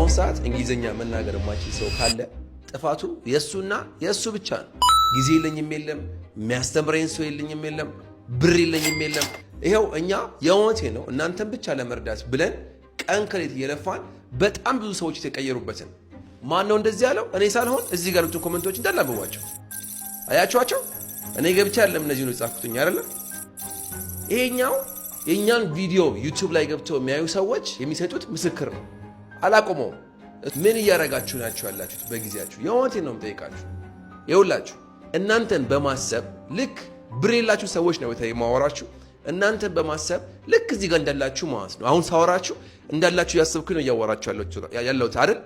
በአሁኑ ሰዓት እንግሊዝኛ መናገር የማይችል ሰው ካለ ጥፋቱ የእሱና የእሱ ብቻ ነው። ጊዜ የለኝም የለም፣ የሚያስተምረኝ ሰው የለኝም የለም፣ ብር የለኝም የለም። ይኸው እኛ የእውነቴ ነው እናንተን ብቻ ለመርዳት ብለን ቀን ከሌት እየለፋን በጣም ብዙ ሰዎች የተቀየሩበትን ማን ነው እንደዚህ ያለው? እኔ ሳልሆን እዚህ ጋር ያሉትን ኮመንቶች እንዳላበቧቸው አያችኋቸው። እኔ ገብቻ ያለም እነዚህ ነው ጻፍኩትኝ አይደለም። ይሄኛው የእኛን ቪዲዮ ዩቲዩብ ላይ ገብተው የሚያዩ ሰዎች የሚሰጡት ምስክር ነው። አላቆመውም። ምን እያደረጋችሁ ናችሁ ያላችሁት በጊዜያችሁ? የእውነቴን ነው የምጠይቃችሁ። ይኸውላችሁ እናንተን በማሰብ ልክ ብር የላችሁ ሰዎች ነው የማወራችሁ። እናንተን በማሰብ ልክ እዚህ ጋር እንዳላችሁ ማለት ነው። አሁን ሳወራችሁ እንዳላችሁ ያሰብኩኝ ነው እያወራችሁ ያለሁት አይደል?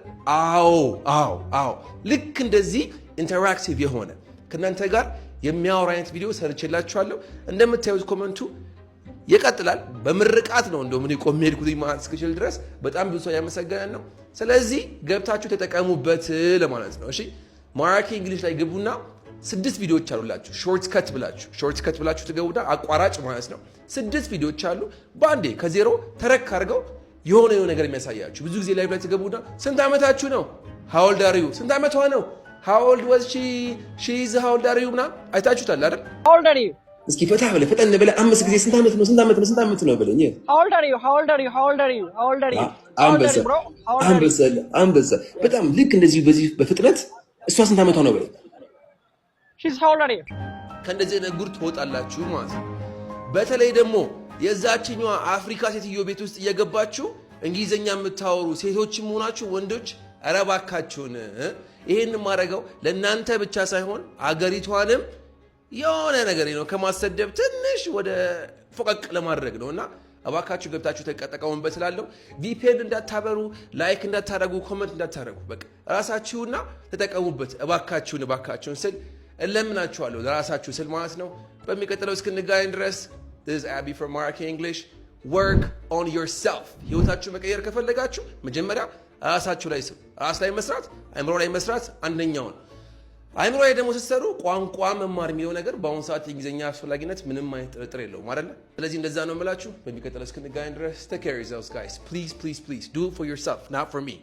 አዎ። ልክ እንደዚህ ኢንተራክቲቭ የሆነ ከእናንተ ጋር የሚያወራ አይነት ቪዲዮ ሰርቼላችኋለሁ። እንደምታዩት ኮመንቱ ይቀጥላል። በምርቃት ነው እንደው ምን ቆም ሄድኩት ማለት እስክችል ድረስ በጣም ብዙ ሰው ያመሰገነን ነው። ስለዚህ ገብታችሁ ተጠቀሙበት ለማለት ነው። እሺ ማራኪ እንግሊሽ ላይ ግቡና 6 ቪዲዮዎች አሉላችሁ። ሾርት ከት ብላችሁ ትገቡና አቋራጭ ማለት ነው 6 ቪዲዮዎች አሉ። ባንዴ ከዜሮ ተረክ አድርገው የሆነ ነገር የሚያሳያችሁ። ብዙ ጊዜ ላይ ትገቡና ስንት ዓመታችሁ ነው? how old are you? ስንት ዓመቷ ነው? how old was she is how old are you ምናምን አይታችሁታል አይደል? how old are you? እስኪ ፈጠን ብለህ 5 ጊዜ ስንት ዓመት ነው በለኝ። how old are you? አንበሳ በጣም ልክ እንደዚህ በዚህ በፍጥነት እሷ ስንት ዓመቷ ነው በለኝ። she's how old are you? ከእንደዚህ አይነት ጉድ ትወጣላችሁ ማለት ነው። በተለይ ደግሞ የዛችኛዋ አፍሪካ ሴትዮ ቤት ውስጥ እየገባችሁ እንግሊዝኛ የምታወሩ ሴቶችም ሆናችሁ ወንዶች ኧረ እባካችሁን ይሄን ማድረገው ለእናንተ ብቻ ሳይሆን አገሪቷንም የሆነ ነገር ነው ከማሰደብ ትንሽ ወደ ፎቀቅ ለማድረግ ነውና እባካችሁ ገብታችሁ ተጠቀሙበት እላለሁ። ቪፒኤን እንዳታበሩ፣ ላይክ እንዳታረጉ፣ ኮሜንት እንዳታረጉ፣ በቃ ራሳችሁና ተጠቀሙበት እባካችሁን ስል እለምናችኋለሁ፣ ለራሳችሁ ስል ማለት ነው። በሚቀጥለው እስክንገናኝ ድረስ this is Abby from Maraki English. Work on yourself. ህይወታችሁ መቀየር ከፈለጋችሁ መጀመሪያ ራሳችሁ ላይ ራስ ላይ መስራት፣ አእምሮ ላይ መስራት አንደኛውን። አእምሮ ላይ ደግሞ ስትሰሩ ቋንቋ መማር የሚለው ነገር በአሁኑ ሰዓት የእንግሊዝኛ አስፈላጊነት ምንም አይነት ጥርጥር የለውም አይደለ? ስለዚህ እንደዛ ነው የምላችሁ። በሚቀጥለው እስክንገናኝ ድረስ take care of yourselves guys. Please do it for yourself, not for me.